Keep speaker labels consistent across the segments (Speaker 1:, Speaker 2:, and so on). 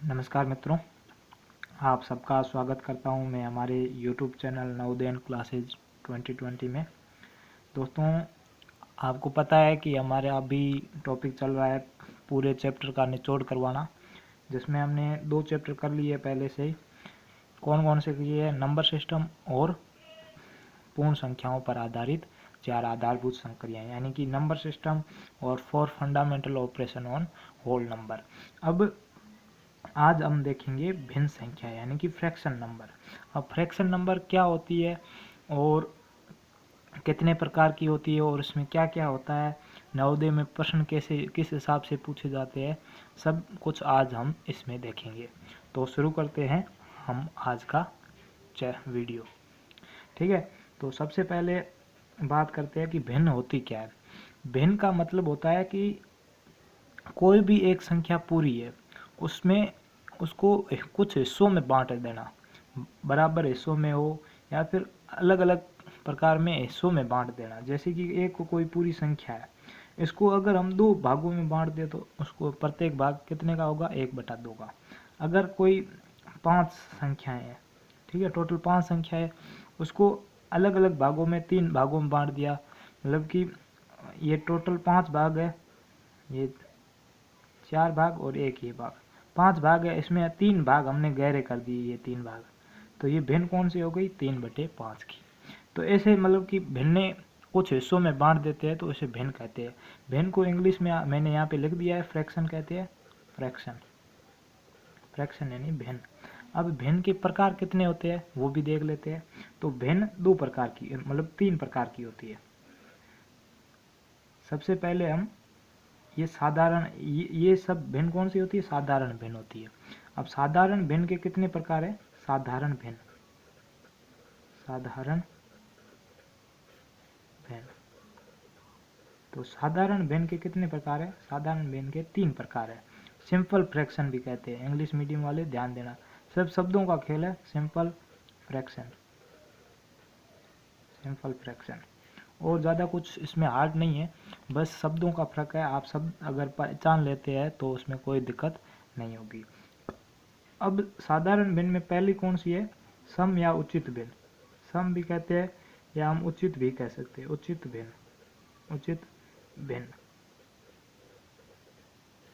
Speaker 1: नमस्कार मित्रों, आप सबका स्वागत करता हूं मैं हमारे YouTube चैनल नवोदय क्लासेज 2020 में। दोस्तों, आपको पता है कि हमारे अभी टॉपिक चल रहा है पूरे चैप्टर का निचोड़ करवाना, जिसमें हमने 2 चैप्टर कर लिए पहले से ही। कौन कौन से किए? नंबर सिस्टम और पूर्ण संख्याओं पर आधारित 4 आधारभूत संक्रियाएं, यानी कि नंबर सिस्टम और 4 fundamental operation on whole number. अब आज हम देखेंगे भिन्न संख्या यानी कि फ्रैक्शन नंबर। अब फ्रैक्शन नंबर क्या होती है और कितने प्रकार की होती है और इसमें क्या क्या होता है, नवोदय में प्रश्न कैसे किस हिसाब से पूछे जाते हैं, सब कुछ आज हम इसमें देखेंगे। तो शुरू करते हैं हम आज का वीडियो। ठीक है, तो सबसे पहले बात करते हैं कि भिन्न होती क्या है। भिन्न का मतलब होता है कि कोई भी एक संख्या पूरी है, उसमें उसको कुछ हिस्सों में बांट देना, बराबर हिस्सों में हो या फिर अलग अलग प्रकार में हिस्सों में बांट देना। जैसे कि एक कोई पूरी संख्या है, इसको अगर हम 2 भागों में बांट दें तो उसको प्रत्येक भाग कितने का होगा? 1/2 का। अगर कोई 5 संख्याएं हैं, ठीक है, टोटल 5 संख्या है, उसको अलग अलग भागों में 3 भागों में बांट दिया, मतलब कि ये टोटल 5 भाग है, ये 4 भाग और एक ये भाग, 5 भाग है, इसमें 3 भाग हमने गहरे कर दिए, ये 3 भाग, तो ये भिन्न कौन सी हो गई? 3/5 की। तो ऐसे मतलब कि भिन्न कुछ हिस्सों में बांट देते हैं तो इसे भिन्न कहते हैं। भिन्न को इंग्लिश में मैंने यहाँ पे लिख दिया है फ्रैक्शन कहते हैं। फ्रैक्शन, फ्रैक्शन यानी भिन्न। अब भिन्न के प्रकार कितने होते हैं वो भी देख लेते हैं। तो भिन्न 2 प्रकार की, मतलब 3 प्रकार की होती है। सबसे पहले हम ये साधारण, ये सब भिन्न कौन सी होती है? साधारण भिन्न होती है। अब साधारण भिन्न के कितने प्रकार है? साधारण भिन्न, साधारण भिन्न। तो साधारण भिन्न के कितने प्रकार है? साधारण भिन्न के 3 प्रकार है। सिंपल फ्रैक्शन भी कहते हैं, इंग्लिश मीडियम वाले ध्यान देना, सब शब्दों का खेल है। सिंपल फ्रैक्शन, सिंपल फ्रैक्शन, और ज़्यादा कुछ इसमें हार्ड नहीं है, बस शब्दों का फर्क है। आप सब अगर पहचान लेते हैं तो उसमें कोई दिक्कत नहीं होगी। अब साधारण भिन्न में पहली कौन सी है? सम या उचित भिन्न। सम भी कहते हैं या हम उचित भी कह सकते हैं। उचित भिन्न, उचित भिन्न,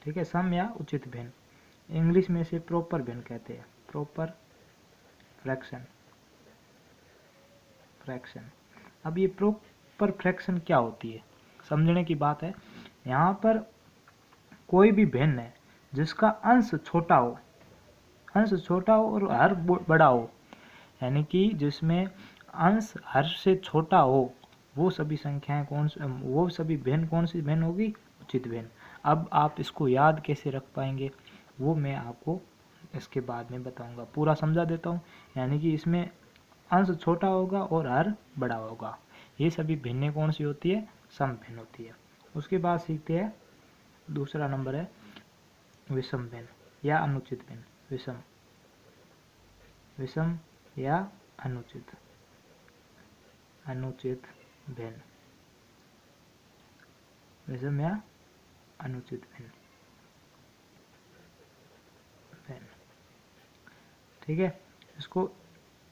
Speaker 1: ठीक है, सम या उचित भिन्न। इंग्लिश में से प्रॉपर भिन्न कहते हैं, प्रॉपर फ्रैक्शन, फ्रैक्शन। अब ये प्रॉपर फ्रैक्शन क्या होती है, समझने की बात है। यहाँ पर कोई भी भिन्न है जिसका अंश छोटा हो, अंश छोटा हो और हर बड़ा हो, यानी कि जिसमें अंश हर से छोटा हो, वो सभी संख्याएं कौन, वो सभी भिन्न कौन सी भिन्न होगी? उचित भिन्न। अब आप इसको याद कैसे रख पाएंगे वो मैं आपको इसके बाद में बताऊंगा, पूरा समझा देता हूँ। यानी कि इसमें अंश छोटा होगा और हर बड़ा होगा, ये सभी भिन्न कौन सी होती है? सम भिन्न होती है। उसके बाद सीखते हैं दूसरा नंबर है विषम भिन्न या अनुचित भिन्न। विषम, विषम या अनुचित, अनुचित भिन्न, विषम या अनुचित भिन्न, भिन्न, ठीक है। इसको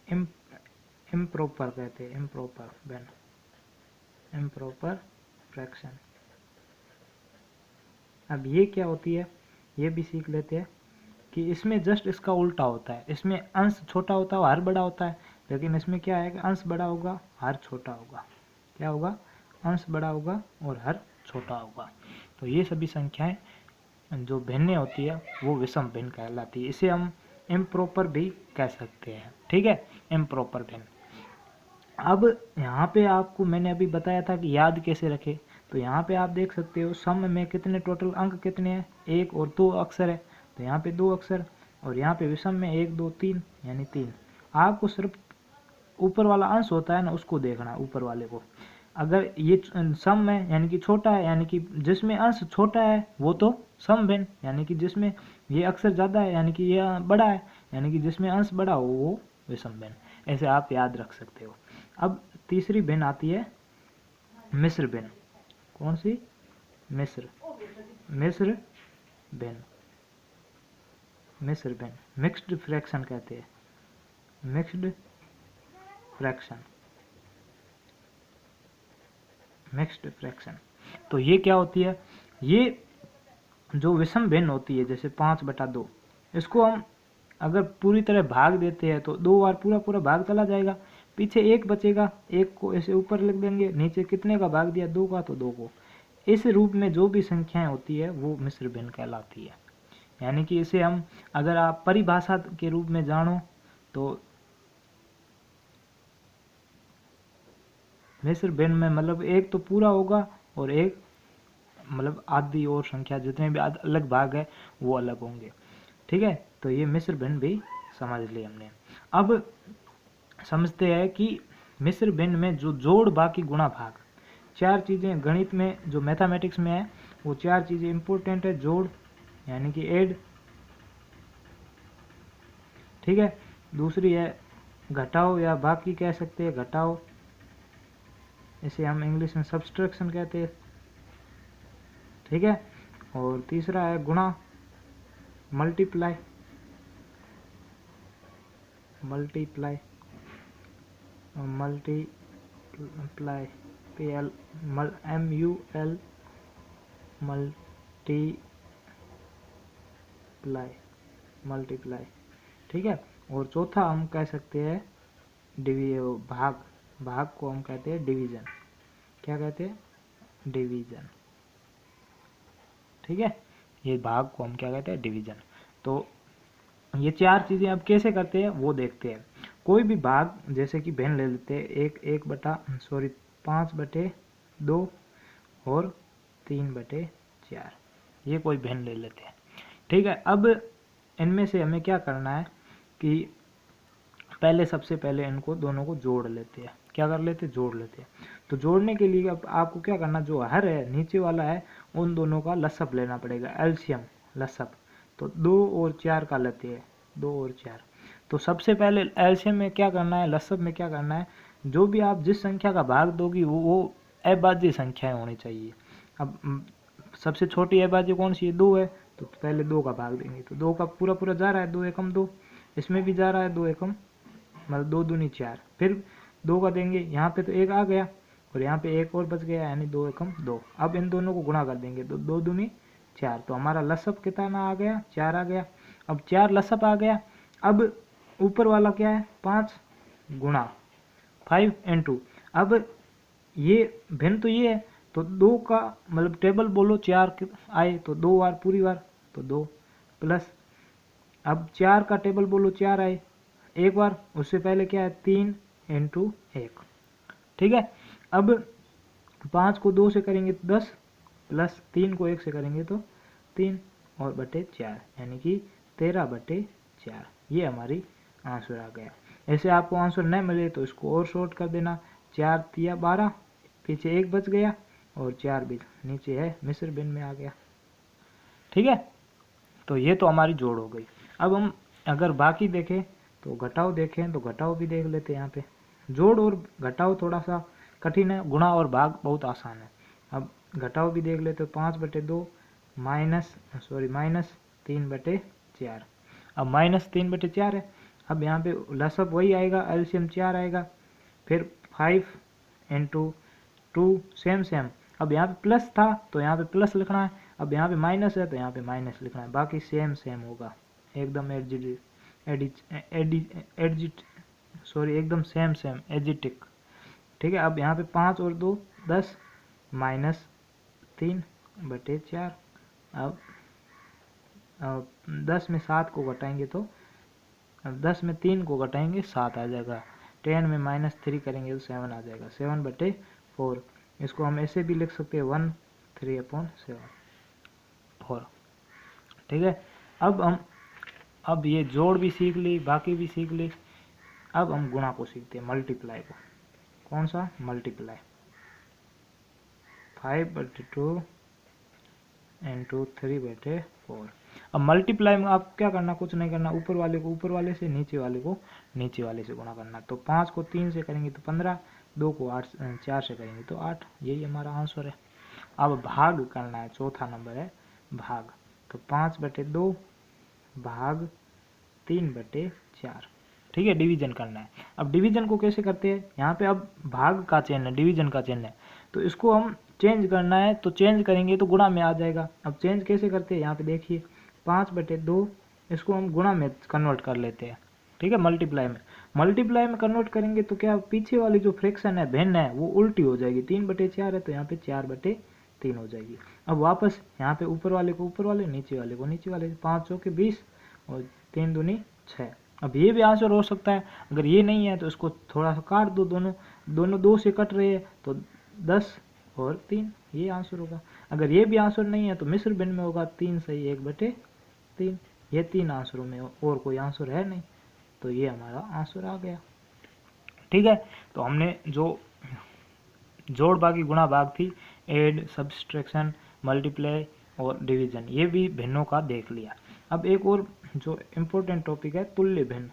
Speaker 1: इम्प्रॉपर कहते हैं, इम्प्रॉपर भिन्न, इम्प्रॉपर फ्रैक्शन। अब ये क्या होती है ये भी सीख लेते हैं कि इसमें जस्ट इसका उल्टा होता है। इसमें अंश छोटा होता है, हर बड़ा होता है, लेकिन इसमें क्या है कि अंश बड़ा होगा, हर छोटा होगा। क्या होगा? अंश बड़ा होगा और हर छोटा होगा। तो ये सभी संख्याएं जो भिन्न होती है वो विषम भिन्न कहलाती है। इसे हम इम्प्रॉपर भी कह सकते हैं, ठीक है, इम्प्रॉपर भिन्न। अब यहाँ पे आपको मैंने अभी बताया था कि याद कैसे रखें, तो यहाँ पे आप देख सकते हो सम में कितने टोटल अंक कितने हैं? 1 और 2 अक्षर है, तो यहाँ पे 2 अक्षर, और यहाँ पे विषम में 1 2 3 यानी 3। आपको सिर्फ ऊपर वाला अंश होता है ना, उसको देखना, ऊपर वाले को। अगर ये सम में यानी कि छोटा है, यानी कि जिसमें अंश छोटा है वो तो सम भिन्न, यानी कि जिसमें ये अक्षर ज़्यादा है यानी कि यह बड़ा है, यानी कि जिसमें अंश बड़ा हो वो विषम भिन्न। ऐसे आप याद रख सकते हो। अब तीसरी भिन्न आती है मिश्र भिन्न। कौन सी? मिश्र, मिश्र भिन्न, मिश्र भिन्न, मिक्स्ड फ्रैक्शन कहते हैं, मिक्स्ड फ्रैक्शन, मिक्स्ड फ्रैक्शन। तो ये क्या होती है, ये जो विषम भिन्न होती है जैसे 5/2, इसको हम अगर पूरी तरह भाग देते हैं तो 2 बार पूरा पूरा भाग चला जाएगा, पीछे 1 बचेगा, 1 को ऐसे ऊपर लिख देंगे, नीचे कितने का भाग दिया, 2 का, तो 2 को। इस रूप में जो भी संख्याएं होती है वो मिश्र भिन्न कहलाती है। यानी कि इसे हम अगर आप परिभाषा के रूप में जानो तो मिश्र भिन्न में मतलब एक तो पूरा होगा और एक मतलब आधी और संख्या, जितने भी अलग भाग है वो अलग होंगे। ठीक है, तो ये मिश्र भिन्न भी समझ लिया हमने। अब समझते हैं कि मिश्र भिन्न में जो जोड़, बाकी, गुणा, भाग, 4 चीज़ें गणित में जो मैथमेटिक्स में है वो 4 चीज़ें इंपॉर्टेंट है। जोड़ यानी कि ऐड, ठीक है। दूसरी है घटाओ या बाकी कह सकते हैं, घटाओ, इसे हम इंग्लिश में सब्सट्रैक्शन कहते हैं, ठीक है। और तीसरा है गुणा, multiply, multiply, multiply, PL MUL, multiply, ठीक है। और चौथा हम कह सकते हैं भाग, भाग को हम कहते हैं डिवीजन। क्या कहते हैं, डिवीजन, ठीक है। ये भाग को हम क्या कहते हैं, डिवीजन। तो ये 4 चीजें अब कैसे करते हैं वो देखते हैं। कोई भी भाग जैसे कि भिन्न ले लेते हैं, 5/2 और 3/4, ये कोई भिन्न ले लेते हैं, ठीक है। अब इनमें से हमें क्या करना है कि पहले सबसे पहले इनको दोनों को जोड़ लेते हैं। क्या कर लेते हैं, जोड़ लेते हैं। तो जोड़ने के लिए अब आपको क्या करना, जो हर है नीचे वाला है उन दोनों का लसअप लेना पड़ेगा, एलसीएम, लसअप। तो 2 और 4 का लेते हैं, 2 और 4। तो सबसे पहले एलसीएम में क्या करना है, लसअप में क्या करना है, जो भी आप जिस संख्या का भाग दोगी वो अभाज्य संख्याएं होनी चाहिए। अब सबसे छोटी अभाज्य कौन सी है, 2 है, तो पहले 2 का भाग देंगे। तो 2 का पूरा पूरा जा रहा है, 2 एकम 2, इसमें भी जा रहा है 2 एकम, मतलब 2 दूनी 4, फिर 2 का देंगे, यहाँ पे तो 1 आ गया और यहाँ पे 1 और बच गया, यानी 2 एकम 2। अब इन दोनों को गुणा कर देंगे तो 2 दूनी 4, तो हमारा लसअप कितना आ गया, 4 आ गया। अब 4 लसअप आ गया। अब ऊपर वाला क्या है, 5 गुणा 5 इंटू, अब ये भिन्न तो ये है, तो 2 का मतलब टेबल बोलो 4 आए तो 2 बार पूरी बार, तो 2 प्लस, अब 4 का टेबल बोलो 4 आए एक बार, उससे पहले क्या है 3 इंटू 1, ठीक है। अब 5 को 2 से करेंगे तो 10, प्लस 3 को 1 से करेंगे तो 3 और बटे 4, यानी कि 13/4, ये हमारी आंसर आ गया। ऐसे आपको आंसर नहीं मिले तो इसको और शॉर्ट कर देना, 4 तिया 12, पीछे 1 बच गया और 4 भी नीचे है, मिश्र भिन्न में आ गया, ठीक है। तो ये तो हमारी जोड़ हो गई। अब हम अगर बाकी देखें तो घटाओ देखें, तो घटाओ भी देख लेते हैं। यहाँ पे जोड़ और घटाओ थोड़ा सा कठिन है, गुणा और भाग बहुत आसान है। अब घटाओ भी देख लेते, 5/2 माइनस 3/4, अब -3/4 है। अब यहाँ पे लसअप वही आएगा, एलसीएम 4 आएगा, फिर 5 इंटू 2 सेम। अब यहाँ पे प्लस था तो यहाँ पे प्लस लिखना है, अब यहाँ पे माइनस है तो यहाँ पे माइनस लिखना है, बाकी सेम होगा, एकदम एकदम सेम एजिटिक, ठीक है। अब यहाँ पे 5 और 2 10 -3/4, अब 10 में 7 को घटाएंगे तो, अब 10 में 3 को घटाएंगे 7 आ जाएगा, 10 में -3 करेंगे तो 7 आ जाएगा, 7/4। इसको हम ऐसे भी लिख सकते हैं 1/3/7, 4, ठीक है। अब ये जोड़ भी सीख ली, बाकी भी सीख ली। अब हम गुणा को सीखते हैं, मल्टीप्लाई को। कौन सा, मल्टीप्लाई, 5/2 इंटू 3/4। अब मल्टीप्लाई में आप क्या करना, कुछ नहीं करना, ऊपर वाले को ऊपर वाले से, नीचे वाले को नीचे वाले से गुणा करना। तो 5 को 3 से करेंगे तो 15, 2 को 4 से करेंगे तो 8, यही हमारा आंसर है। अब भाग करना है, चौथा नंबर है भाग। तो 5/2 भाग 3/4। ठीक है, डिवीजन करना है। अब डिवीजन को कैसे करते हैं, यहाँ पे अब भाग का चिन्ह है, डिवीजन का चिन्ह है, तो इसको हम चेंज करना है, तो चेंज करेंगे तो गुणा में आ जाएगा। अब चेंज कैसे करते हैं, यहाँ पे देखिए 5/2 इसको हम गुणा में कन्वर्ट कर लेते हैं। ठीक है, मल्टीप्लाई में कन्वर्ट करेंगे तो क्या पीछे वाली जो फ्रैक्शन है, भिन्न है, वो उल्टी हो जाएगी। 3/4 है तो यहाँ पे 4/3 हो जाएगी। अब वापस यहाँ पे ऊपर वाले को ऊपर वाले, नीचे वाले को नीचे वाले, 5 चौके 20 और 3 दूनी 6। अब ये भी आंसर हो सकता है। अगर ये नहीं है तो इसको थोड़ा सा काट दो, दोनों 2 से कट रहे हैं तो 10 और 3, ये आंसर होगा। अगर ये भी आंसर नहीं है तो मिश्र भिन्न में होगा 3 सही 1/3। ये 3 आंसरों में और कोई आंसर है नहीं, तो ये हमारा आंसर आ गया। ठीक है, तो हमने जो जोड़ भागी गुणा भाग थी, एड, सब्सट्रैक्शन, मल्टीप्लाई और डिवीजन, ये भी भिन्नों का देख लिया। अब एक और जो इम्पोर्टेंट टॉपिक है, तुल्य भिन्न।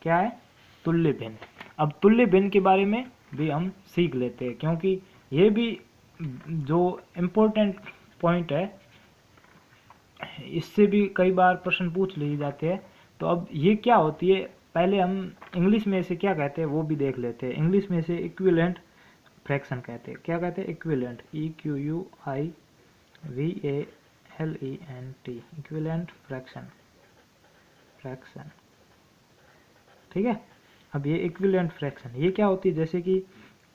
Speaker 1: क्या है तुल्य भिन्न? अब तुल्य भिन्न के बारे में भी हम सीख लेते हैं, क्योंकि ये भी जो इम्पोर्टेंट पॉइंट है, इससे भी कई बार प्रश्न पूछ लिए जाते हैं। तो अब ये क्या होती है, पहले हम इंग्लिश में इसे क्या कहते हैं वो भी देख लेते हैं। इंग्लिश में इसे इक्विवेलेंट फ्रैक्शन कहते हैं। क्या कहते हैं? Equivalent, EQUIVALENT, equivalent fraction. ठीक है, अब ये इक्विवेलेंट फ्रैक्शन ये क्या होती है, जैसे कि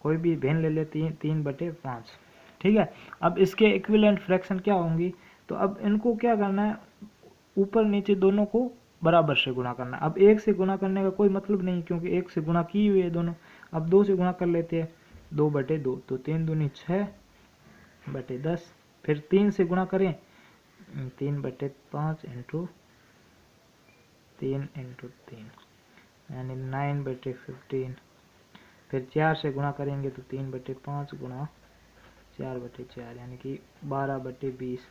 Speaker 1: कोई भी भिन्न ले लेती है 3/5। ठीक है, अब इसके इक्विवेलेंट फ्रैक्शन क्या होंगी, तो अब इनको क्या करना है, ऊपर नीचे दोनों को बराबर से गुणा करना है। अब 1 से गुणा करने का कोई मतलब नहीं, क्योंकि 1 से गुणा की हुई है दोनों। अब 2 से गुणा कर लेते हैं, 2/2, तो 3 दूनी 6/10। फिर 3 से गुणा करें, 3/5 इंटू 3 यानी 9/15। फिर 4 से गुणा करेंगे तो 3/5 गुणा 4/4 यानी कि 12/20।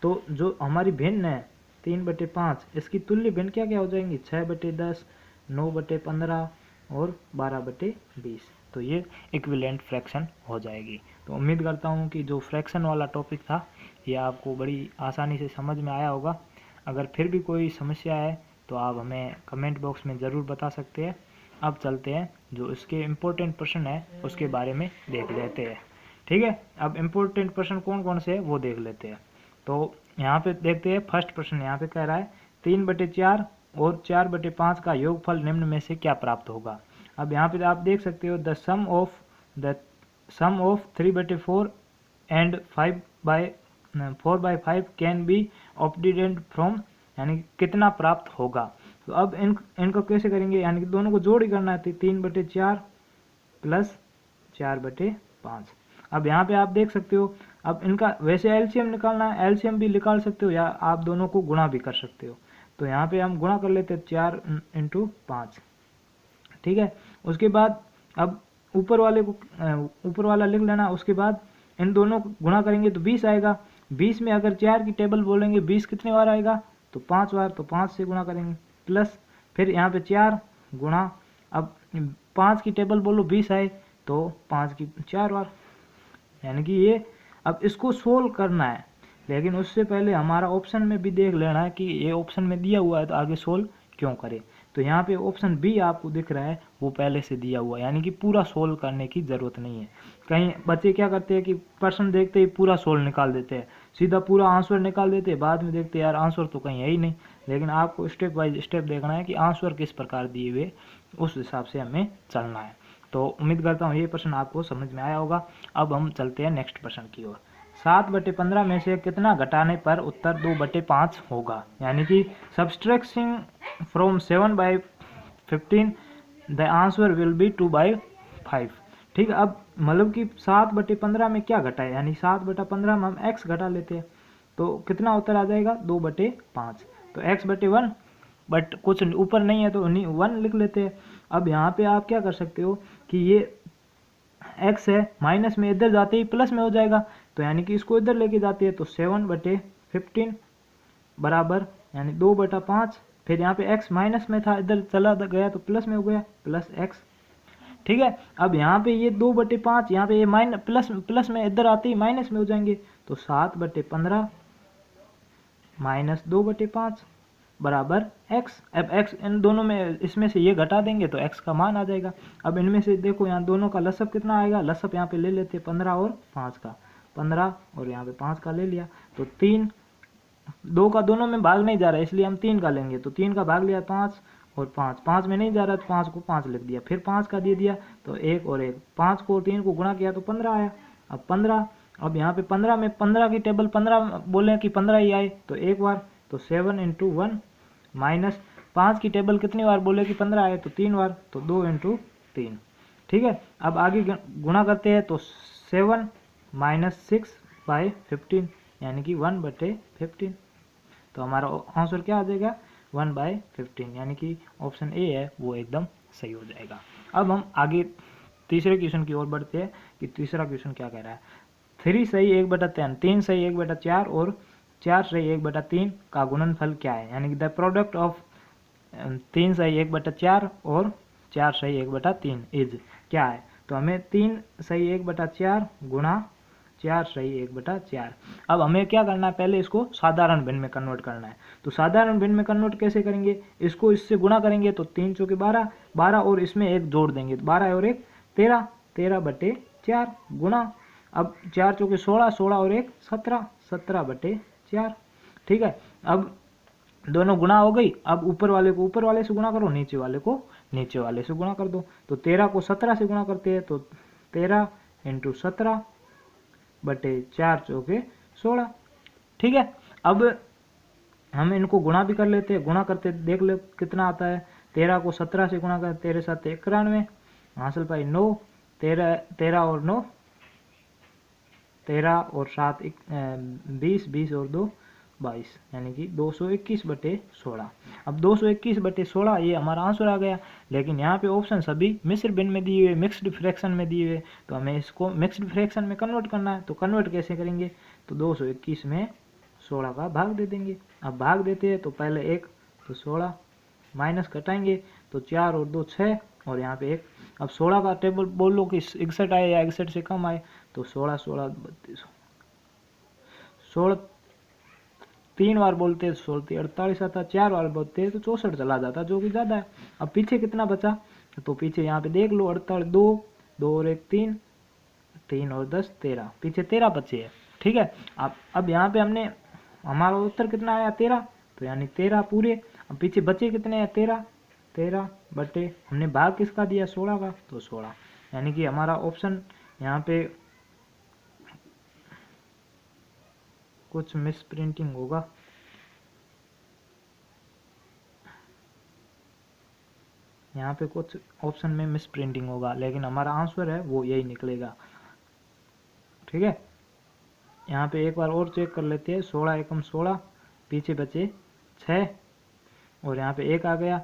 Speaker 1: तो जो हमारी भिन्न है 3/5, इसकी तुल्य भिन्न क्या क्या हो जाएंगी, 6/10, 9/15 और 12/20। तो ये इक्विवेलेंट फ्रैक्शन हो जाएगी। तो उम्मीद करता हूँ कि जो फ्रैक्शन वाला टॉपिक था ये आपको बड़ी आसानी से समझ में आया होगा। अगर फिर भी कोई समस्या है तो आप हमें कमेंट बॉक्स में ज़रूर बता सकते हैं। अब चलते हैं जो इसके इम्पोर्टेंट प्रश्न है उसके बारे में देख लेते हैं। ठीक है, अब इम्पोर्टेंट प्रश्न कौन कौन से है वो देख लेते हैं। तो यहाँ पे देखते हैं, फर्स्ट प्रश्न यहाँ पे कह रहा है 3/4 और 4/5 का योगफल निम्न में से क्या प्राप्त होगा। अब यहाँ पे आप देख सकते हो, the sum of 3/4 and 4/5 can be obtained from, यानी कितना प्राप्त होगा। तो अब इनको कैसे करेंगे, यानी कि दोनों को जोड़ ही करना है, 3/4 प्लस 4/5। अब यहाँ पे आप देख सकते हो, अब इनका वैसे एलसीएम निकालना है, एलसीएम भी निकाल सकते हो या आप दोनों को गुणा भी कर सकते हो। तो यहाँ पे हम गुणा कर लेते हैं 4 × 5। ठीक है, उसके बाद अब ऊपर वाला लिख लेना। उसके बाद इन दोनों को गुणा करेंगे तो 20 आएगा। 20 में अगर 4 की टेबल बोलेंगे 20 कितने बार आएगा, तो 5 बार, तो 5 से गुणा करेंगे, प्लस फिर यहाँ पे 4 गुणा, अब 5 की टेबल बोलो 20 आए तो 5 की 4 बार, यानी कि ये अब इसको सोल्व करना है। लेकिन उससे पहले हमारा ऑप्शन में भी देख लेना है कि ये ऑप्शन में दिया हुआ है तो आगे सोल्व क्यों करें। तो यहाँ पे ऑप्शन बी आपको दिख रहा है वो पहले से दिया हुआ है, यानी कि पूरा सोल्व करने की ज़रूरत नहीं है। कहीं बच्चे क्या करते हैं कि प्रश्न देखते ही पूरा सोल्व निकाल देते हैं, सीधा पूरा आंसर निकाल देते हैं, बाद में देखते हैं यार आंसर तो कहीं है ही नहीं। लेकिन आपको स्टेप बाय स्टेप देखना है कि आंसर किस प्रकार दिए हुए, उस हिसाब से हमें चलना है। तो उम्मीद करता हूँ ये प्रश्न आपको समझ में आया होगा। अब हम चलते हैं नेक्स्ट प्रश्न की ओर। 7/15 में से कितना घटाने पर उत्तर 2/5 होगा, यानी कि subtracting from 7/15 the answer will be 2/5। ठीक है, अब मतलब कि 7/15 में क्या घटा है, यानी 7/15 में हम x घटा लेते हैं तो कितना उत्तर आ जाएगा 2/5। तो x/1, बट कुछ ऊपर नहीं है तो 1 लिख लेते हैं। अब यहाँ पे आप क्या कर सकते हो कि ये x है, माइनस में इधर जाते ही प्लस में हो जाएगा, तो यानी कि इसको इधर लेके जाते हैं तो 7/15 बराबर यानी 2/5। फिर यहाँ पे x माइनस में था, इधर चला गया तो प्लस में हो गया, प्लस x। ठीक है, अब यहाँ पे ये 2/5, यहाँ पे ये प्लस में इधर आते ही माइनस में हो जाएंगे, तो 7/15 -2/5 बराबर x। अब x इन दोनों में इसमें से ये घटा देंगे तो x का मान आ जाएगा। अब इनमें से देखो यहाँ दोनों का लसअप कितना आएगा, लसअप यहाँ पे ले लेते हैं 15 और 5 का, 15 और यहाँ पे 5 का ले लिया तो 3, 2 का दोनों में भाग नहीं जा रहा है इसलिए हम 3 का लेंगे, तो 3 का भाग लिया 5 और 5, 5 में नहीं जा रहा तो 5 को 5 लिख दिया, फिर 5 का दे दिया तो 1 और 1, 5 को 3 को गुणा किया तो 15 आया। अब 15, अब यहाँ पे 15 में 15 की टेबल 15 बोले कि 15 ही आए तो एक बार, तो 7 × 1 माइनस 5 की टेबल कितनी बार बोले कि 15 आए तो 3 बार, तो 2 × 3। ठीक है, अब आगे गुणा करते हैं तो 7 - 6/15 यानी कि 1/15, तो हमारा आंसर क्या आ जाएगा 1/15, यानी कि ऑप्शन ए है वो एकदम सही हो जाएगा। अब हम आगे तीसरे क्वेश्चन की ओर बढ़ते हैं कि तीसरा क्वेश्चन क्या कह रहा है। 3 सही 1/10, 3 सही 1/4 और 4 सही 1/3 का गुणनफल क्या है, यानी कि द प्रोडक्ट ऑफ 3 सही 1/4 और 4 सही 1/3 इज क्या है। तो हमें 3 सही 1/4 गुणा 4 सही 1/4। अब हमें क्या करना है, पहले इसको साधारण भिन्न में कन्वर्ट करना है। तो साधारण भिन्न में कन्वर्ट कैसे करेंगे, इसको इससे गुणा करेंगे तो 3 चौके 12, 12 और इसमें 1 जोड़ देंगे तो 12 और 1 13, 13/4 गुणा, अब 4 चौके 16, 16 और 1 17, 17/4। ठीक है, अब दोनों गुणा हो गई। अब ऊपर वाले को ऊपर वाले से गुणा करो, नीचे वाले को नीचे वाले से गुणा कर दो। तो 13 को 17 से गुणा करते हैं तो 13 × 17/4 चौके 16। ठीक है, अब हम इनको गुणा भी कर लेते हैं, गुणा करते देख लो कितना आता है। 13 को 17 से गुणा कर, 13 7 91, हासिल पाई 9, 13 और 9 13 और 7 20, 20 और 2 22, यानी कि 221/16। अब 221/16 ये हमारा आंसर आ गया, लेकिन यहाँ पे ऑप्शन सभी मिश्र भिन्न में दिए हुए, मिक्स्ड फ्रैक्शन में दिए हुए, तो हमें इसको मिक्स्ड फ्रैक्शन में कन्वर्ट करना है। तो कन्वर्ट कैसे करेंगे, तो 221 में 16 का भाग दे देंगे। अब भाग देते हैं तो पहले 1 तो 16, माइनस घटाएंगे तो 4 और 2 6 और यहाँ पे 1। अब 16 का टेबल बोल लो कि 61 आए या 61 से कम आए, तो 16 16 32, 16 3 बार बोलते हैं 16 48 आता, 4 बार बोलते हैं तो 64 चला जाता, जो कि ज़्यादा है। अब पीछे कितना बचा, तो पीछे यहाँ पे देख लो 48, 2 2 और 1 3, 3 और 10 13, पीछे 13 बचे है। ठीक है, अब यहाँ पे हमने हमारा उत्तर कितना आया 13, तो यानी 13 पूरे। अब पीछे बचे कितने हैं 13, 13 बटे हमने भाग किसका दिया 16 का, तो 16, यानी कि हमारा ऑप्शन यहाँ पे कुछ मिस प्रिंटिंग होगा, यहाँ पे कुछ ऑप्शन में मिस प्रिंटिंग होगा, लेकिन हमारा आंसर है वो यही निकलेगा। ठीक है, यहाँ पे एक बार और चेक कर लेते हैं, 16 एकम 16, पीछे बचे 6 और यहाँ पे 1 आ गया,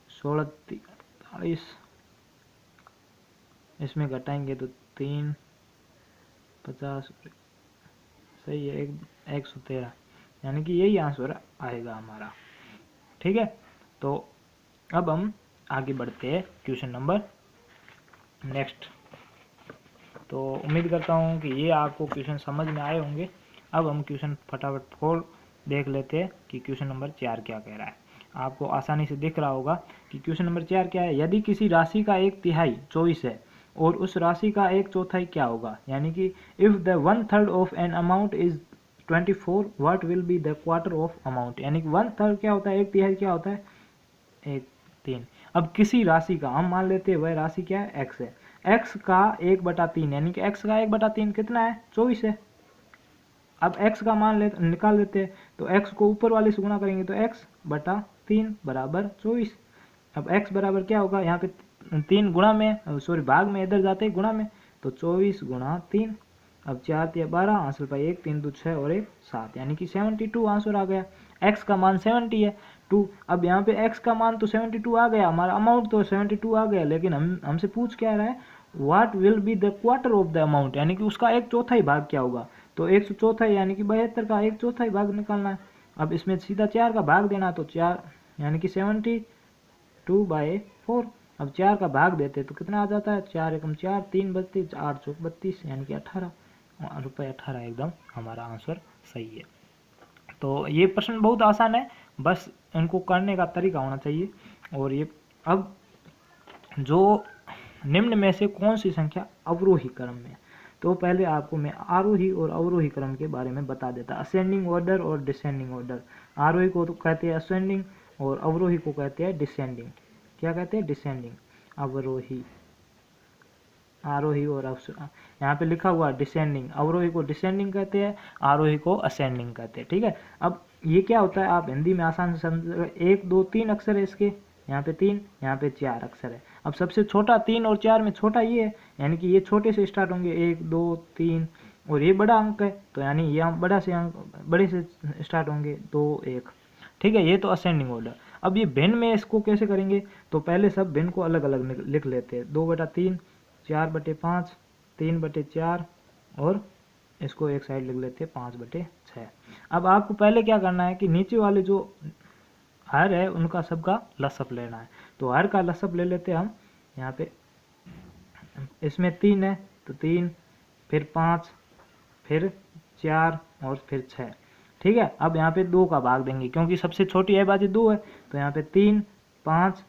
Speaker 1: 16 43, इसमें घटाएंगे तो 3 50, सही है 113, यानी कि यही आंसर आएगा हमारा। ठीक है, तो अब हम आगे बढ़ते हैं क्वेश्चन नंबर नेक्स्ट। तो उम्मीद करता हूँ कि ये आपको क्वेश्चन समझ में आए होंगे। अब हम क्वेश्चन फटाफट खोल देख लेते हैं कि क्वेश्चन नंबर 4 क्या कह रहा है। आपको आसानी से दिख रहा होगा कि क्वेश्चन नंबर 4 क्या है। यदि किसी राशि का 1/3 24 है और उस राशि का 1/4 क्या होगा, यानी कि if the 1/3 of an amount is 24 what will be the quarter of amount, यानी कि 1/3 क्या होता है, 1/3 क्या होता है 1/3। अब किसी राशि का हम मान लेते हैं वह राशि क्या है x है, x का 1/3 यानी कि x का 1/3 कितना है 24 है। अब x का मान निकाल लेते हैं, तो x को ऊपर वाले से गुणा करेंगे तो x/3 बराबर 24। अब x बराबर क्या होगा, यहाँ पे 3 गुणा में सॉरी भाग में इधर जाते हैं गुणा में, तो 24 × 3, अब 4 × 12, आंसर पाई 1 3 2 6 और 1 7, यानी कि 72 आंसर आ गया। x का मान 70 है 2। अब यहाँ पे x का मान तो 72 आ गया, हमारा अमाउंट तो 72 आ गया, लेकिन हमसे पूछ क्या रहा है, what will be the quarter of the amount, यानी कि उसका 1/4 भाग क्या होगा। तो 1/4 यानी कि 72 का 1/4 भाग निकालना है। अब इसमें सीधा 4 का भाग देना, तो 4 यानी कि 72/4। अब 4 का भाग देते तो कितना आ जाता है, 4 एकम 4 3 32, 8 चौक 32, यानी कि 18 रुपये 18 एकदम हमारा आंसर सही है। तो ये प्रश्न बहुत आसान है, बस इनको करने का तरीका होना चाहिए। और ये अब जो निम्न में से कौन सी संख्या अवरोही क्रम में, तो पहले आपको मैं आरोही और अवरोही क्रम के बारे में बता देता। असेंडिंग ऑर्डर और डिसेंडिंग ऑर्डर। आरोही को तो कहते हैं असेंडिंग और अवरोही को कहते हैं डिसेंडिंग। क्या कहते हैं? डिसेंडिंग। अवरोही, आरोही और यहाँ पे लिखा हुआ डिसेंडिंग। अवरोही को डिसेंडिंग कहते हैं, आरोही को असेंडिंग कहते हैं। ठीक है, अब ये क्या होता है आप हिंदी में आसान से समझ। 1 2 3 अक्षर है इसके, यहाँ पे 3, यहाँ पे 4 अक्षर है। अब सबसे छोटा 3 और 4 में छोटा ये है, यानी कि ये छोटे से स्टार्ट होंगे 1 2 3, और ये बड़ा अंक है तो यानी ये बड़ा से अंक बड़े से स्टार्ट होंगे 2 1। ठीक है, ये तो असेंडिंग ऑर्डर। अब ये भिन्न में इसको कैसे करेंगे, तो पहले सब भिन्न को अलग अलग लिख लेते हैं। 2/3, 4/5, 3/4 और इसको एक साइड लिख लेते हैं 5/6। अब आपको पहले क्या करना है कि नीचे वाले जो हर है उनका सबका लसअप लेना है। तो हर का लसअप ले लेते हैं हम। यहाँ पे इसमें 3 है तो 3, फिर 5, फिर 4 और फिर 6। ठीक है, अब यहाँ पे 2 का भाग देंगे क्योंकि सबसे छोटी है बाजी 2 है, तो यहाँ पे 3 5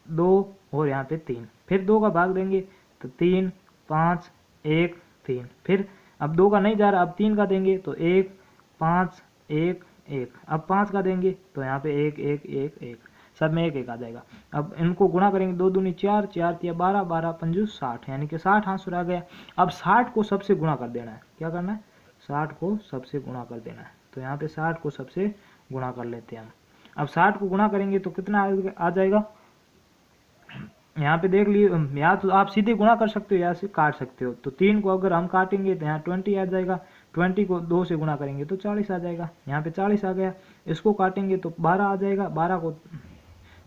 Speaker 1: 2 और यहाँ पे 3, फिर 2 का भाग देंगे तो 3 5 1 3, फिर अब 2 का नहीं जा रहा, अब 3 का देंगे तो 1 5 1 1, अब 5 का देंगे तो यहाँ पे 1 1 1 1, सब में 1 1 आ जाएगा। अब इनको गुणा करेंगे, 2 दूनी 4, 4 तिया 12, 12 पंजू 60, यानी कि 60 आंसर आ गया। अब 60 को सबसे गुणा कर देना है। क्या करना है? 60 को सबसे गुणा कर देना है। तो यहाँ पे 60 को सबसे गुणा कर लेते हैं हम। अब 60 को गुणा करेंगे तो कितना आ जाएगा, यहाँ पे देख लिए, या तो आप सीधे गुणा कर सकते हो या से काट सकते हो। तो 3 को अगर हम काटेंगे तो यहाँ 20 आ जाएगा, 20 को 2 से गुणा करेंगे तो 40 आ जाएगा, यहाँ पे 40 आ गया। इसको काटेंगे तो 12 आ जाएगा, 12 को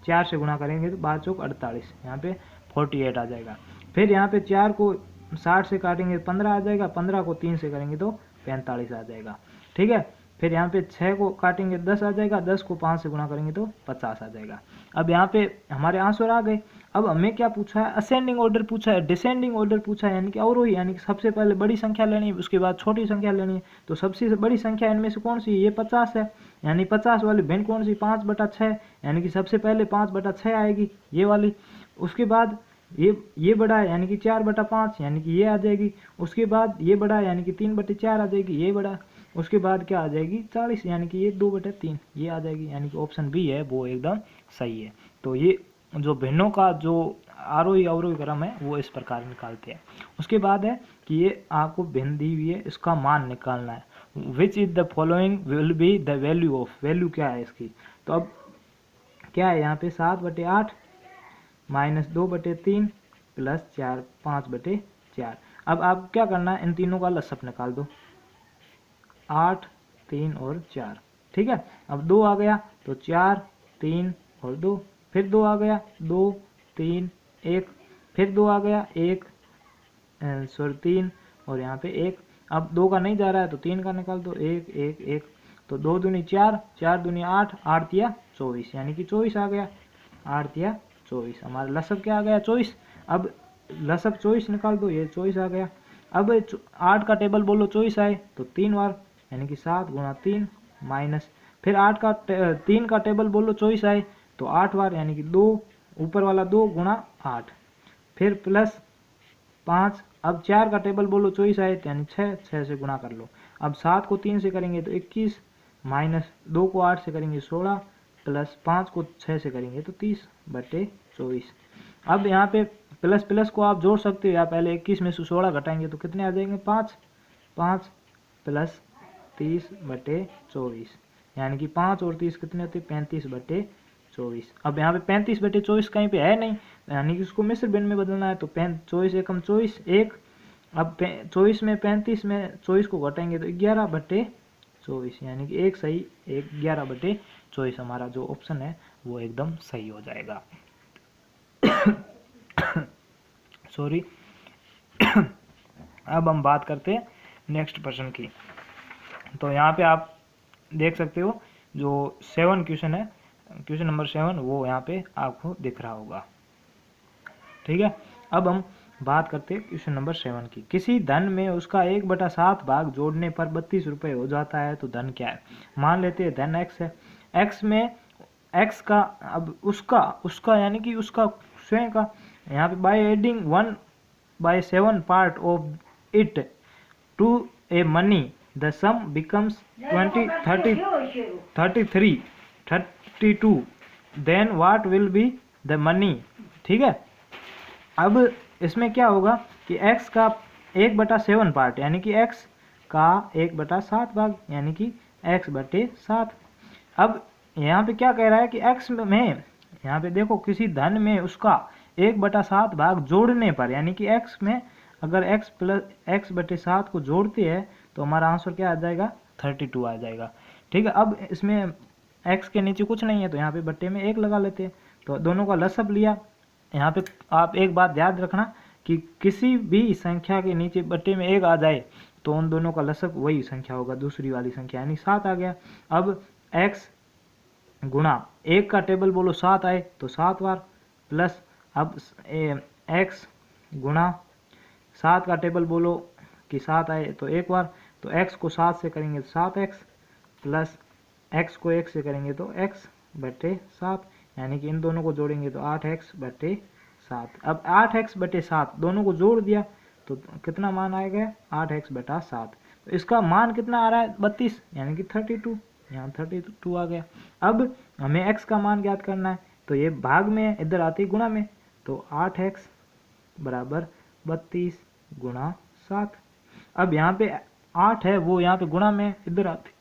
Speaker 1: 4 से गुणा करेंगे तो 12 चौक 48, यहाँ पे 48 आ जाएगा। फिर यहाँ पे 4 को 60 से काटेंगे 15 आ जाएगा, 15 को 3 से करेंगे तो 45 आ जाएगा। ठीक है, फिर यहाँ पे 6 को काटेंगे 10 आ जाएगा, 10 को 5 से गुणा करेंगे तो 50 आ जाएगा। अब यहाँ पे हमारे आंसर आ गए। अब हमें क्या पूछा है? असेंडिंग ऑर्डर पूछा है, डिसेंडिंग ऑर्डर पूछा है, यानी कि अवरोही, यानी कि सबसे पहले बड़ी संख्या लेनी है, उसके बाद छोटी संख्या लेनी है। तो सबसे बड़ी संख्या इनमें से कौन सी है? ये 50 है, यानी 50 वाली भिन्न कौन सी? 5/6, यानी कि सबसे पहले 5/6 आएगी ये वाली। उसके बाद ये बड़ा है यानी कि 4/5, यानी कि ये आ जाएगी। उसके बाद ये बड़ा है यानी कि 3/4 आ जाएगी, ये बड़ा। उसके बाद क्या आ जाएगी? 40, यानी कि ये 2/3 ये आ जाएगी, यानी कि ऑप्शन बी है वो एकदम सही है। तो ये जो भिन्नों का जो आरोही अवरोही क्रम है वो इस प्रकार निकालते हैं। उसके बाद है कि ये आपको भिन्न दी हुई है, इसका मान निकालना है। Which is the following will be the value of, value क्या है इसकी? तो अब क्या है यहाँ पे 7/8 माइनस 2/3 प्लस 4 5/4। अब आप क्या करना है, इन तीनों का लसअप निकाल दो, 8 3 और 4। ठीक है, अब 2 आ गया तो 4 3 और 2, फिर 2 आ गया 2 3 1, फिर 2 आ गया 1 3 और यहाँ पे 1। अब 2 का नहीं जा रहा है तो 3 का निकाल दो, 1 1 1, तो 2 दूनी 4, 4 दूनी 8, 8 तिया 24, यानी कि 24 आ गया, 8 तिया 24। हमारा लसअप क्या आ गया? 24। अब लसअप 24 निकाल दो, ये 24 आ गया। अब 8 का टेबल बोलो 24 आए तो 3 बार, यानी कि 7 गुणा 3 माइनस, फिर 3 का टेबल बोलो 24 आए तो 8 बार, यानी कि 2 ऊपर वाला 2 गुणा 8, फिर प्लस 5। अब 4 का टेबल बोलो 24 आए तो यानी 6 से गुणा कर लो। अब 7 को 3 से करेंगे तो 21, माइनस 2 को 8 से करेंगे 16, प्लस 5 को 6 से करेंगे तो 30/24। अब यहाँ पे प्लस प्लस को आप जोड़ सकते हो, या पहले 21 में से 16 घटाएंगे तो कितने आ जाएंगे? 5 5 प्लस 30/24, यानी कि 5 और 30 कितने होते? 35/24। अब यहाँ पे 35/24 कहीं पे है नहीं, यानी कि उसको मिश्र भिन्न में बदलना है। तो 24 एकम 24 1, अब 24 में 35 में 24 को घटाएंगे तो 11/24, यानी कि एक सही 11/24 हमारा जो ऑप्शन है वो एकदम सही हो जाएगा। सॉरी। अब हम बात करते हैं नेक्स्ट प्रश्न की। तो यहाँ पे आप देख सकते हो जो 7 क्वेश्चन है, क्वेश्चन नंबर 7 वो यहाँ पे आपको दिख रहा होगा। ठीक है, अब हम बात करते हैं क्वेश्चन नंबर 7 की। किसी धन में उसका 1/7 भाग जोड़ने पर 32 रुपये हो जाता है तो धन क्या है। मान लेते हैं धन x है। x में x का अब उसका यानी कि उसका स्वयं का, यहाँ पे by adding 1/7 part of it to a money the sum becomes 20, 30, 33, 32, then what will be the money. ठीक है, अब इसमें क्या होगा कि x का 1/7 पार्ट यानी कि x का 1/7 भाग यानी कि x/7। अब यहाँ पे क्या कह रहा है कि x में, यहाँ पे देखो किसी धन में उसका 1/7 भाग जोड़ने पर, यानी कि x में अगर x प्लस x/7 को जोड़ते हैं तो हमारा आंसर क्या आ जाएगा, 32 आ जाएगा। ठीक है, अब इसमें x के नीचे कुछ नहीं है तो यहाँ पे बट्टे में 1 लगा लेते हैं, तो दोनों का लसअप लिया। यहाँ पे आप एक बात याद रखना कि किसी भी संख्या के नीचे बट्टे में 1 आ जाए तो उन दोनों का लसअप वही संख्या होगा, दूसरी वाली संख्या, यानी 7 आ गया। अब x गुणा 1 का टेबल बोलो 7 आए तो 7 बार, प्लस अब x गुणा 7 का टेबल बोलो कि 7 आए तो 1 बार, तो x को 7 से करेंगे तो 7x, प्लस x को 1 से करेंगे तो x/7, यानी कि इन दोनों को जोड़ेंगे तो 8x/7। अब 8x/7 दोनों को जोड़ दिया तो कितना मान आएगा, 8x/7। तो इसका मान कितना आ रहा है, 32, यानी कि 32, यहाँ 32 आ गया। अब हमें x का मान ज्ञात करना है, तो ये भाग में इधर आते ही गुणा में, तो 8x बराबर 32 गुणा 7। अब यहाँ पे 8 है वो यहाँ पे गुणा में इधर आते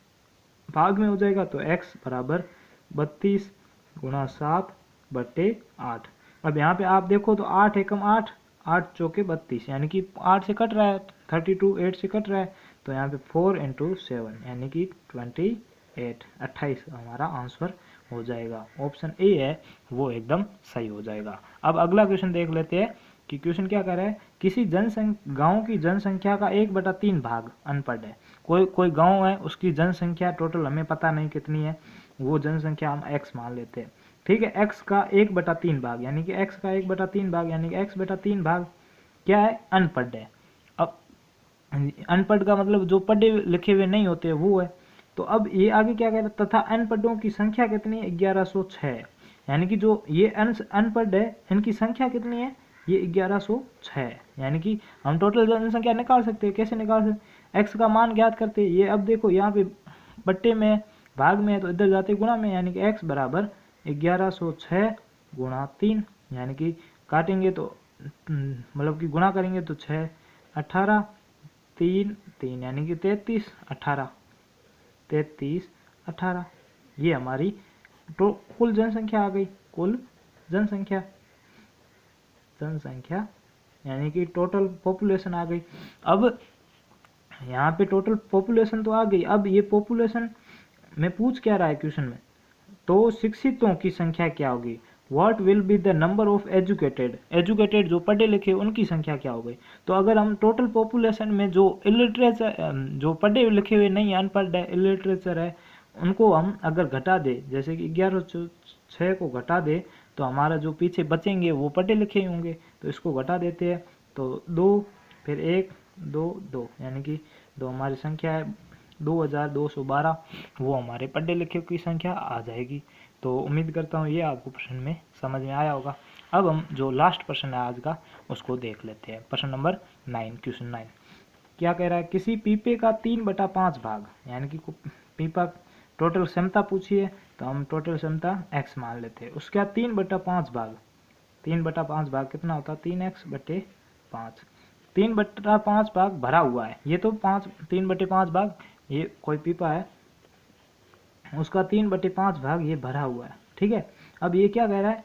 Speaker 1: भाग में हो जाएगा, तो x बराबर 32 गुणा 7/8। अब यहाँ पे आप देखो तो 8 एकम 8, 8 चौके 32, यानी कि 8 से कट रहा है, 32 8 से कट रहा है, तो यहाँ पे 4 × 7 यानी कि 28 हमारा आंसर हो जाएगा। ऑप्शन ए है वो एकदम सही हो जाएगा। अब अगला क्वेश्चन देख लेते हैं कि क्वेश्चन क्या कर रहा है। किसी गांव की जनसंख्या का 1/3 भाग अनपढ़ है। कोई गांव है, उसकी जनसंख्या टोटल हमें पता नहीं कितनी है, वो जनसंख्या हम x मान लेते हैं। ठीक है, x का 1/3 भाग यानी कि x का 1/3 भाग यानी कि x/3 भाग क्या है, अनपढ़ है। अब अनपढ़ का मतलब जो पढ़े लिखे हुए नहीं होते वो है। तो अब ये आगे क्या कह रहा है, तथा अनपढ़ों की संख्या कितनी है, 1106, यानी कि जो ये अनपढ़ है इनकी संख्या कितनी है, ये 1106, यानी कि हम टोटल जनसंख्या निकाल सकते हैं। कैसे निकाल सकते, x का मान ज्ञात करते हैं। ये अब देखो यहाँ पे बट्टे में भाग में है तो इधर जाते गुणा में, यानी कि x बराबर 1106 गुणा 3, यानी कि काटेंगे तो मतलब कि गुणा करेंगे तो 6 18 3 3 यानी कि 33 18, ये हमारी तो कुल जनसंख्या आ गई। कुल जनसंख्या यानी कि टोटल पॉपुलेशन आ गई। अब यहाँ पे टोटल पॉपुलेशन तो आ गई। अब ये पॉपुलेशन में पूछ क्या रहा है क्वेश्चन में, तो शिक्षितों की संख्या क्या होगी, what will be the number of educated जो पढ़े लिखे उनकी संख्या क्या हो गई। तो अगर हम टोटल पॉपुलेशन में जो इलिटरेचर, जो पढ़े लिखे हुए नहीं अनपढ़ है, इलिटरेचर है, उनको हम अगर घटा दे, जैसे कि 1106 को घटा दे तो हमारा जो पीछे बचेंगे वो पढ़े लिखे ही होंगे, तो इसको घटा देते हैं तो 2 फिर 1 2 2 यानी कि 2 हमारी संख्या है 2212, वो हमारे पढ़े लिखे की संख्या आ जाएगी। तो उम्मीद करता हूँ ये आपको प्रश्न में समझ में आया होगा। अब हम जो लास्ट प्रश्न है आज का उसको देख लेते हैं। प्रश्न नंबर 9, क्वेश्चन 9 क्या कह रहा है, किसी पीपे का 3/5 भाग, यानी कि पीपा टोटल क्षमता पूछी है तो हम टोटल क्षमता x मान लेते हैं। उसका 3/5 भाग, 3/5 भाग कितना होता है, 3x/5, 3/5 भाग भरा हुआ है। ये तो 3/5 भाग, ये कोई पीपा है उसका 3/5 भाग ये भरा हुआ है। ठीक है, अब ये क्या कह रहा है,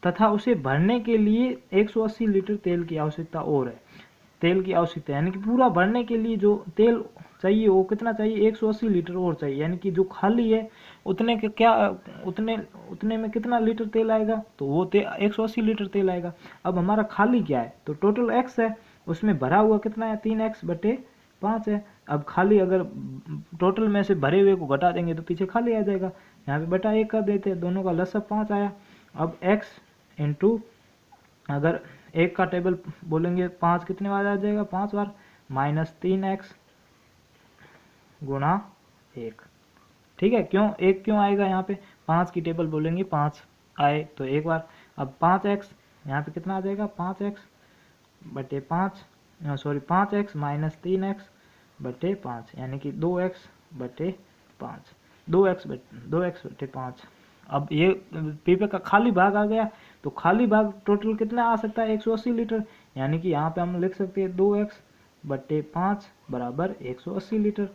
Speaker 1: तथा उसे भरने के लिए 180 लीटर तेल की आवश्यकता और है। तेल की आवश्यकता यानी कि पूरा भरने के लिए जो तेल चाहिए वो कितना चाहिए, 180 लीटर और चाहिए, यानी कि जो खाली है उतने के क्या उतने में कितना लीटर तेल आएगा, तो वो 180 लीटर तेल आएगा। अब हमारा खाली क्या है, तो टोटल x है, उसमें भरा हुआ कितना है, 3x/5 है। अब खाली अगर टोटल में से भरे हुए को घटा देंगे तो पीछे खाली आ जाएगा, यहाँ पे बटा 1 कर देते हैं, दोनों का लसअप 5 आया। अब x इंटू अगर एक का टेबल बोलेंगे 5 कितने बार आ जाएगा, 5 बार, -3x गुणा 1। ठीक है, क्यों एक क्यों आएगा यहाँ पे, 5 की टेबल बोलेंगे 5 आए तो एक बार। अब 5x यहाँ पे कितना आ जाएगा, 5x बटे 5, सॉरी 5x माइनस 3x बटे 5 यानी कि 2x बटे 5, 2x बटे 5। अब ये पीपे का खाली भाग आ गया, तो खाली भाग टोटल कितना आ सकता है, 180 लीटर, यानी कि यहाँ पे हम लिख सकते हैं 2x बटे 5 बराबर 180 लीटर।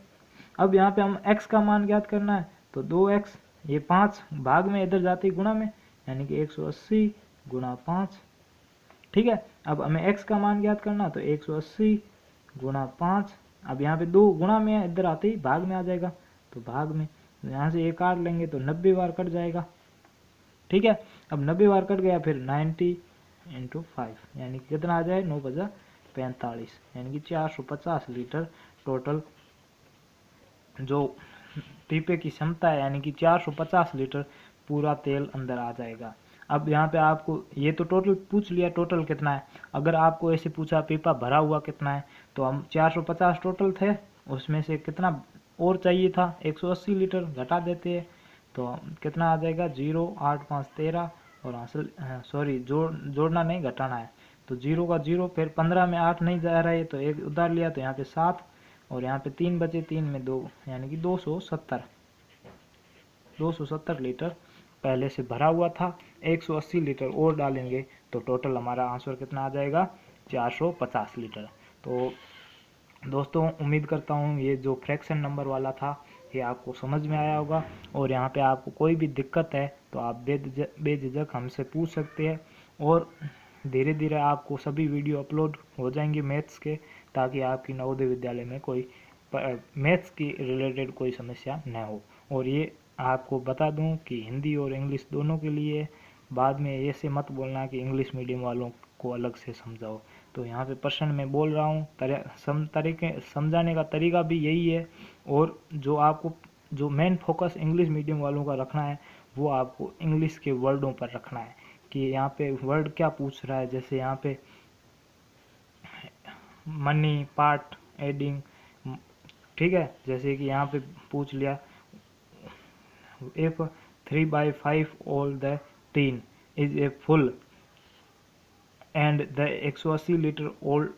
Speaker 1: अब यहाँ पे हम x का मान ज्ञात करना है, तो 2x, ये 5 भाग में इधर जाती गुणा में, यानी कि 180 गुणा 5। ठीक है, अब हमें x का मान ज्ञात करना, तो 180 गुणा 5, अब यहाँ पे 2 गुणा में है, इधर आते ही भाग में आ जाएगा, तो भाग में यहाँ से 1 काट लेंगे तो 90 बार कट जाएगा। ठीक है, अब 90 बार कट गया, फिर 90 × 5 यानी कि कितना आ जाए, 9×45 यानी कि 450 लीटर टोटल जो पीपे की क्षमता है, यानी कि 450 लीटर पूरा तेल अंदर आ जाएगा। अब यहाँ पे आपको ये तो टोटल पूछ लिया, टोटल कितना है। अगर आपको ऐसे पूछा पीपा भरा हुआ कितना है, तो हम 450 टोटल थे, उसमें से कितना और चाहिए था, 180 लीटर घटा देते हैं, तो कितना आ जाएगा, 0 8 5 13 और हासिल सॉरी जोड़ना नहीं घटाना है, तो 0 का 0, फिर 15 में 8 नहीं जा रहा है तो एक उधार लिया, तो यहाँ पे 7 और यहाँ पे 3 बचे, 3 में 2 यानी कि 270 लीटर पहले से भरा हुआ था। 180 लीटर और डालेंगे तो टोटल हमारा आंसर कितना आ जाएगा, 450 लीटर। तो दोस्तों उम्मीद करता हूँ ये जो फ्रैक्शन नंबर वाला था ये आपको समझ में आया होगा, और यहाँ पे आपको कोई भी दिक्कत है तो आप बेझिझक हमसे पूछ सकते हैं, और धीरे धीरे आपको सभी वीडियो अपलोड हो जाएंगे मैथ्स के, ताकि आपकी नवोदय विद्यालय में कोई मैथ्स की रिलेटेड कोई समस्या न हो। और ये आपको बता दूं कि हिंदी और इंग्लिश दोनों के लिए, बाद में ऐसे मत बोलना कि इंग्लिश मीडियम वालों को अलग से समझाओ। तो यहाँ पे प्रश्न में बोल रहा हूँ, तरीके समझाने का तरीका भी यही है, और जो आपको जो मेन फोकस इंग्लिश मीडियम वालों का रखना है वो आपको इंग्लिश के वर्डों पर रखना है, कि यहाँ पे वर्ड क्या पूछ रहा है। जैसे यहाँ पे मनी, पार्ट, एडिंग, ठीक है, जैसे कि यहाँ पे पूछ लिया if 3/5 all the tin is a full and the 180 litre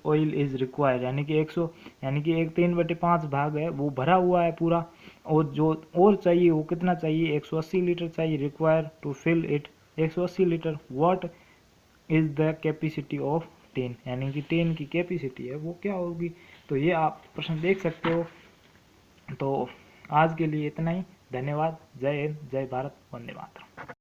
Speaker 1: oil is required, यानी कि 100 यानी कि 3/5 भाग है वो भरा हुआ है पूरा, और जो और चाहिए वो कितना चाहिए, 180 लीटर चाहिए, require to fill it 180 litre. What is the capacity of ten, यानी कि 10 की कैपेसिटी है वो क्या होगी। तो ये आप प्रश्न देख सकते हो। तो आज के लिए इतना ही, धन्यवाद, जय हिंद, जय भारत, वंदे मातरम।